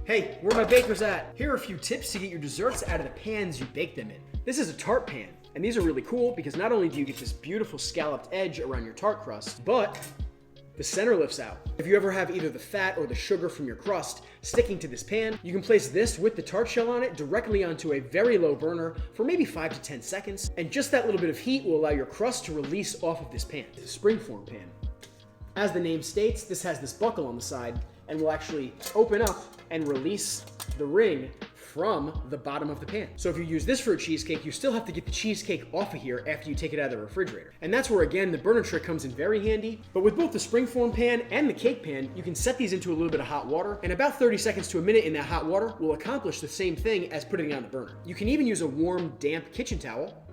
Hey, where are my bakers at? Here are a few tips to get your desserts out of the pans you bake them in. This is a tart pan, and these are really cool because not only do you get this beautiful scalloped edge around your tart crust, but the center lifts out. If you ever have either the fat or the sugar from your crust sticking to this pan, you can place this with the tart shell on it directly onto a very low burner for maybe 5 to 10 seconds, and just that little bit of heat will allow your crust to release off of this pan. It's a springform pan. As the name states, this has this buckle on the side and will actually open up and release the ring from the bottom of the pan. So if you use this for a cheesecake, you still have to get the cheesecake off of here after you take it out of the refrigerator. And that's where, again, the burner trick comes in very handy. But with both the springform pan and the cake pan, you can set these into a little bit of hot water, and about 30 seconds to a minute in that hot water will accomplish the same thing as putting it on the burner. You can even use a warm, damp kitchen towel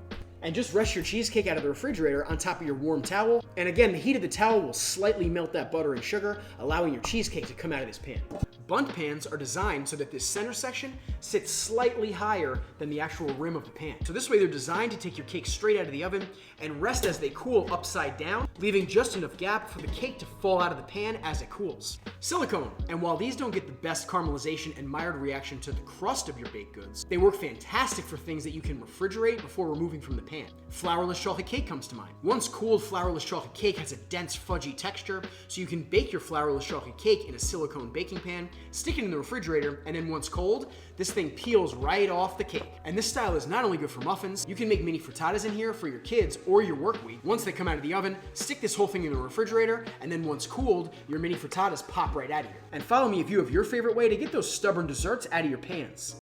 and just rest your cheesecake out of the refrigerator on top of your warm towel. And again, the heat of the towel will slightly melt that butter and sugar, allowing your cheesecake to come out of this pan. Bundt pans are designed so that this center section sits slightly higher than the actual rim of the pan. So this way they're designed to take your cake straight out of the oven and rest as they cool upside down, leaving just enough gap for the cake to fall out of the pan as it cools. Silicone, and while these don't get the best caramelization and Maillard reaction to the crust of your baked goods, they work fantastic for things that you can refrigerate before removing from the pan. Flourless chocolate cake comes to mind. Once cooled, flourless chocolate cake has a dense, fudgy texture, so you can bake your flourless chocolate cake in a silicone baking pan, stick it in the refrigerator, and then once cold, this thing peels right off the cake. And this style is not only good for muffins, you can make mini frittatas in here for your kids or your work week. Once they come out of the oven, stick this whole thing in the refrigerator, and then once cooled, your mini frittatas pop right out of here. And follow me if you have your favorite way to get those stubborn desserts out of your pans.